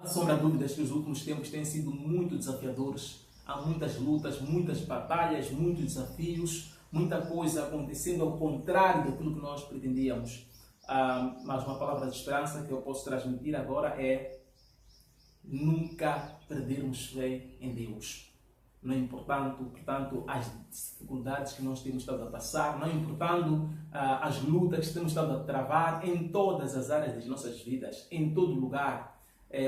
Não sombra dúvidas que os últimos tempos têm sido muito desafiadores. Há muitas lutas, muitas batalhas, muitos desafios, muita coisa acontecendo ao contrário daquilo que nós pretendíamos. Mas uma palavra de esperança que eu posso transmitir agora é: nunca perdermos fé em Deus. Não importando, portanto, as dificuldades que nós temos estado a passar, não importando as lutas que temos estado a travar em todas as áreas das nossas vidas, em todo lugar.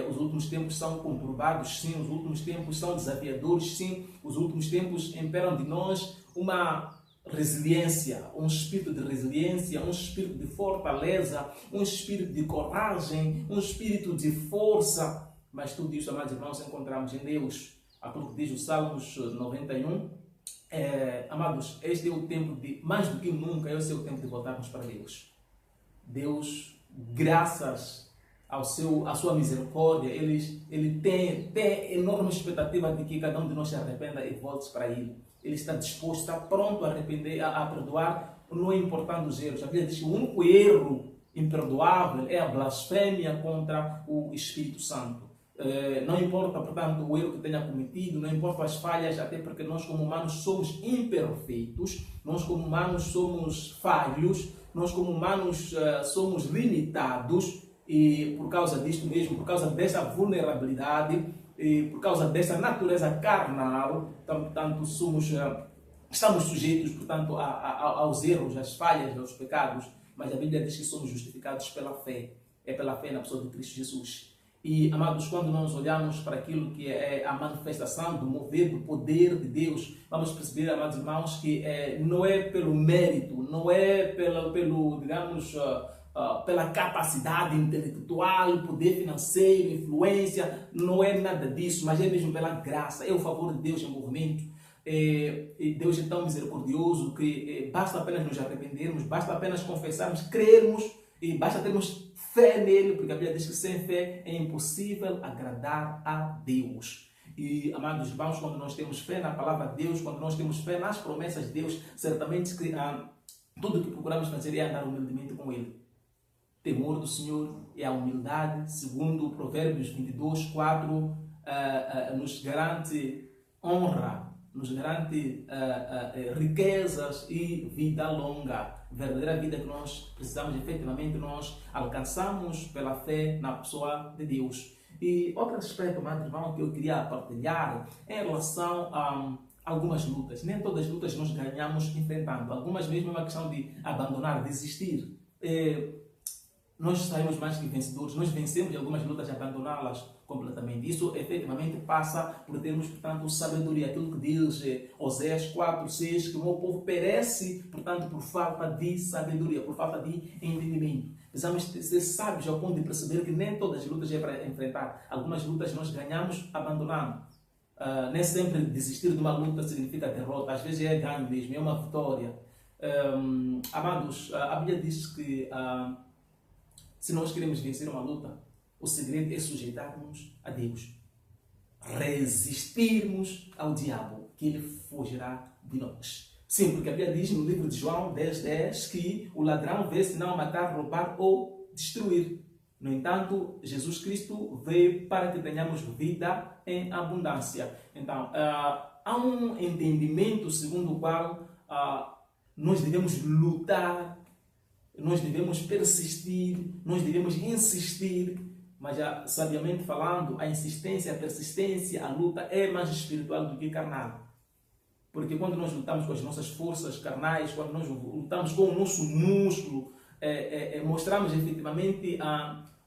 Os últimos tempos são conturbados, sim, os últimos tempos são desafiadores, sim, os últimos tempos imperam de nós uma resiliência, um espírito de resiliência, um espírito de fortaleza, um espírito de coragem, um espírito de força. Mas tudo isso, amados irmãos, encontramos em Deus. Aquilo que diz o Salmos 91, amados, este é o tempo de, mais do que nunca, esse é o tempo de voltarmos para Deus. Deus, graças à sua misericórdia, ele tem enorme expectativa de que cada um de nós se arrependa e volte para Ele. Ele está disposto, está pronto a arrepender, a perdoar, não importando os erros. A Bíblia diz que o único erro imperdoável é a blasfêmia contra o Espírito Santo. Não importa, portanto, o erro que tenha cometido, não importa as falhas, até porque nós como humanos somos imperfeitos, nós como humanos somos falhos, nós como humanos somos limitados. E por causa disto mesmo, por causa dessa vulnerabilidade, e por causa dessa natureza carnal, portanto, estamos sujeitos, portanto, aos erros, às falhas, aos pecados. Mas a Bíblia diz que somos justificados pela fé. É pela fé na pessoa de Cristo Jesus. E, amados, quando nós olhamos para aquilo que é a manifestação do mover, do poder de Deus, vamos perceber, amados irmãos, que não é pelo mérito, não é pelo digamos, pela capacidade intelectual, poder financeiro, influência, não é nada disso, mas é mesmo pela graça, é o favor de Deus em movimento. E Deus é tão misericordioso que basta apenas nos arrependermos, basta apenas confessarmos, crermos e basta termos fé nele, porque a Bíblia diz que sem fé é impossível agradar a Deus. E, amados irmãos, quando nós temos fé na palavra de Deus, quando nós temos fé nas promessas de Deus, certamente tudo o que procuramos fazer é andar humildemente com Ele. Temor do Senhor é a humildade, segundo Provérbios 22, 4, nos garante honra, nos garante riquezas e vida longa. Verdadeira vida que nós precisamos, efetivamente, nós alcançamos pela fé na pessoa de Deus. E outro aspecto, amado irmão, que eu queria partilhar é em relação a algumas lutas. Nem todas as lutas nós ganhamos enfrentando. Algumas mesmo é uma questão de abandonar, desistir. Nós saímos mais que vencedores, nós vencemos em algumas lutas e abandoná-las completamente. Isso efetivamente passa por termos, portanto, sabedoria. Aquilo que diz Oséias 4, 6, que o meu povo perece, portanto, por falta de sabedoria, por falta de entendimento. Precisamos ser sábios ao ponto de perceber que nem todas as lutas é para enfrentar. Algumas lutas nós ganhamos abandonando. Nem sempre desistir de uma luta significa derrota, às vezes é ganho mesmo, é uma vitória. Amados, a Bíblia diz que se nós queremos vencer uma luta, o segredo é sujeitarmos a Deus. Resistirmos ao diabo, que ele fugirá de nós. Sim, porque a Bíblia diz no livro de João 10:10 que o ladrão veio senão matar, roubar ou destruir. No entanto, Jesus Cristo veio para que tenhamos vida em abundância. Então, há um entendimento segundo o qual nós devemos lutar, nós devemos persistir, nós devemos insistir, mas sabiamente falando, a insistência, a persistência, a luta é mais espiritual do que carnal. Porque quando nós lutamos com as nossas forças carnais, quando nós lutamos com o nosso músculo, mostramos efetivamente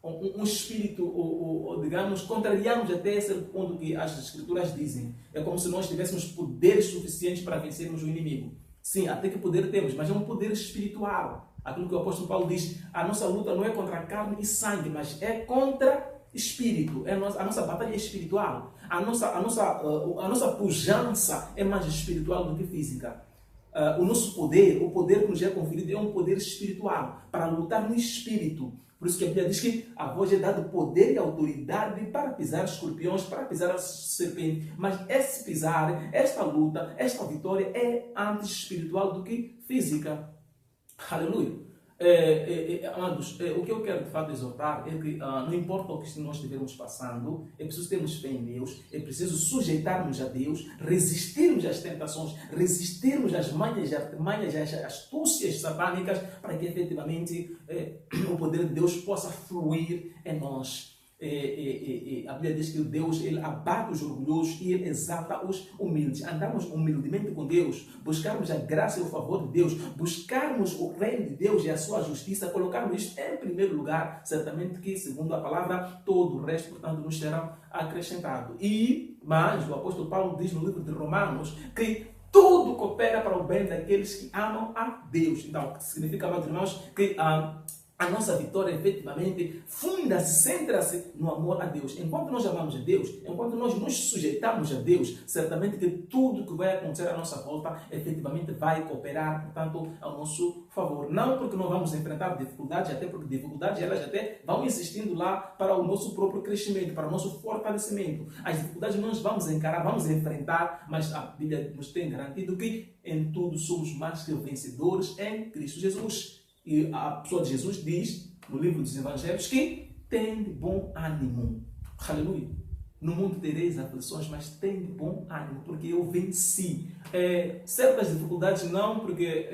um espírito, digamos, contrariamos até esse ponto que as escrituras dizem. É como se nós tivéssemos poderes suficientes para vencermos o inimigo. Sim, até que poder temos, mas é um poder espiritual. Aquilo que o apóstolo Paulo diz, a nossa luta não é contra carne e sangue, mas é contra espírito. A nossa batalha é espiritual. A nossa pujança é mais espiritual do que física. O nosso poder, o poder que nos é conferido é um poder espiritual, para lutar no espírito. Por isso que a Bíblia diz que a vós é dado poder e autoridade para pisar escorpiões, para pisar as serpentes. Mas esse pisar, esta luta, esta vitória é antes espiritual do que física. Aleluia. Amados, o que eu quero de fato exortar é que não importa o que nós estivermos passando, é preciso termos fé em Deus, é preciso sujeitarmos a Deus, resistirmos às tentações, resistirmos às manhas, às astúcias satânicas, para que efetivamente o poder de Deus possa fluir em nós. A Bíblia diz que Deus ele abate os orgulhosos e ele exalta os humildes. Andarmos humildemente com Deus, buscarmos a graça e o favor de Deus, buscarmos o reino de Deus e a sua justiça, colocarmos isso em primeiro lugar, certamente que, segundo a palavra, todo o resto, portanto, nos será acrescentado. Mas o apóstolo Paulo diz no livro de Romanos que tudo coopera para o bem daqueles que amam a Deus. Então, o que significa, amados irmãos, que a nossa vitória, efetivamente, funda-se, centra-se no amor a Deus. Enquanto nós amamos a Deus, enquanto nós nos sujeitamos a Deus, certamente que tudo que vai acontecer à nossa volta, efetivamente vai cooperar, portanto, ao nosso favor. Não porque não vamos enfrentar dificuldades, até porque dificuldades elas até vão existindo lá para o nosso próprio crescimento, para o nosso fortalecimento. As dificuldades nós vamos encarar, vamos enfrentar, mas a Bíblia nos tem garantido que em tudo somos mais que vencedores em Cristo Jesus. E a pessoa de Jesus diz, no livro dos Evangelhos, que tem bom ânimo. Aleluia. No mundo tereis aflições, mas tem bom ânimo, porque eu venci. Certas dificuldades não porque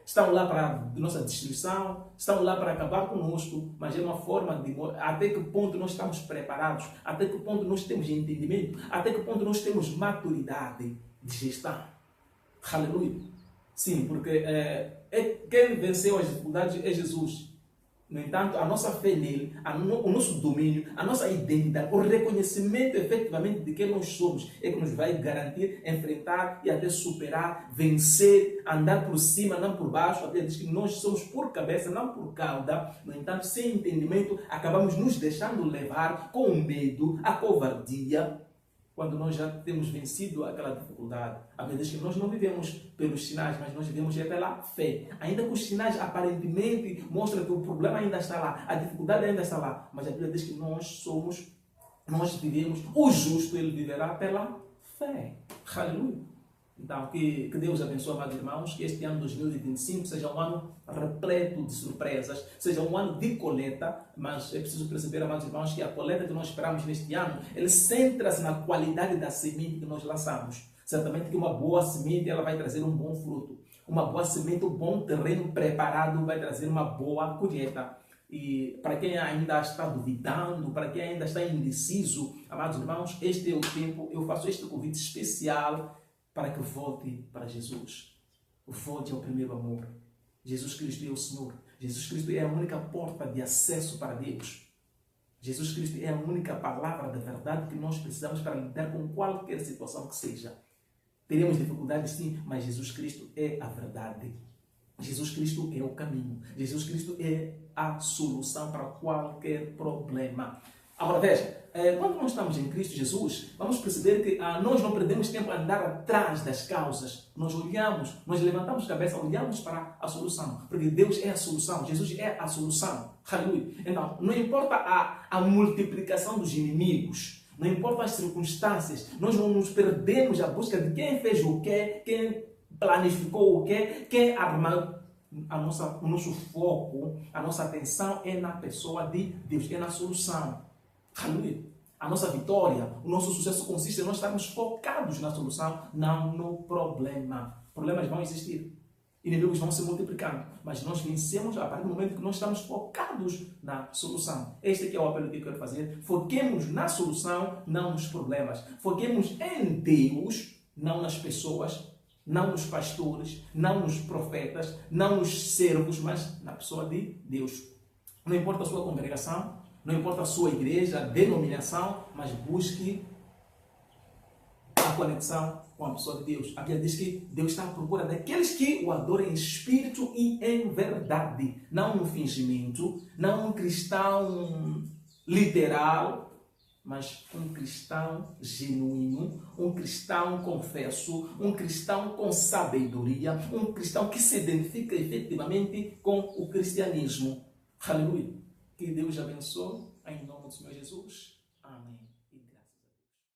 estão lá para nossa destruição, estão lá para acabar conosco, mas é uma forma de até que ponto nós estamos preparados, até que ponto nós temos entendimento, até que ponto nós temos maturidade de gestão. Aleluia. Sim, porque quem venceu as dificuldades é Jesus. No entanto, a nossa fé nele, o nosso domínio, a nossa identidade, o reconhecimento efetivamente de quem nós somos é que nos vai garantir enfrentar e até superar, vencer, andar por cima, não por baixo. A Bíblia diz que nós somos por cabeça, não por cauda. No entanto, sem entendimento, acabamos nos deixando levar com o medo, a covardia, quando nós já temos vencido aquela dificuldade. A Bíblia diz que nós não vivemos pelos sinais, mas nós vivemos pela fé. Ainda que os sinais aparentemente mostram que o problema ainda está lá, a dificuldade ainda está lá, mas a Bíblia diz que nós vivemos, o justo ele viverá pela fé. Aleluia. Então, que Deus abençoe, amados irmãos, que este ano 2025 seja um ano repleto de surpresas, seja um ano de colheita, mas é preciso perceber, amados irmãos, que a colheita que nós esperamos neste ano, ele centra-se na qualidade da semente que nós lançamos. Certamente que uma boa semente ela vai trazer um bom fruto. Uma boa semente, um bom terreno preparado vai trazer uma boa colheita. E para quem ainda está duvidando, para quem ainda está indeciso, amados irmãos, este é o tempo, eu faço este convite especial para que volte para Jesus. Volte ao primeiro amor. Jesus Cristo é o Senhor. Jesus Cristo é a única porta de acesso para Deus. Jesus Cristo é a única palavra da verdade que nós precisamos para lidar com qualquer situação que seja. Teremos dificuldades sim, mas Jesus Cristo é a verdade. Jesus Cristo é o caminho. Jesus Cristo é a solução para qualquer problema. Agora veja, quando nós estamos em Cristo Jesus, vamos perceber que nós não perdemos tempo a andar atrás das causas. Nós olhamos, nós levantamos a cabeça, olhamos para a solução. Porque Deus é a solução, Jesus é a solução. Aleluia. Então, não importa a multiplicação dos inimigos, não importa as circunstâncias, nós não nos perdemos à busca de quem fez o quê, quem planificou o quê, quem armou. O nosso foco, a nossa atenção é na pessoa de Deus, é na solução. Aleluia. A nossa vitória, o nosso sucesso consiste em nós estarmos focados na solução, não no problema. Problemas vão existir, inimigos vão se multiplicando, mas nós vencemos a partir do momento que nós estamos focados na solução. Este aqui é o apelo que eu quero fazer. Foquemos na solução, não nos problemas. Foquemos em Deus, não nas pessoas, não nos pastores, não nos profetas, não nos servos, mas na pessoa de Deus. Não importa a sua congregação, não importa a sua igreja, a denominação, mas busque a conexão com a pessoa de Deus. A Bíblia diz que Deus está à procura daqueles que o adoram em espírito e em verdade. Não no fingimento, não um cristão literal, mas um cristão genuíno, um cristão confesso, um cristão com sabedoria, um cristão que se identifica efetivamente com o cristianismo. Aleluia. Que Deus abençoe, em nome do Senhor Jesus.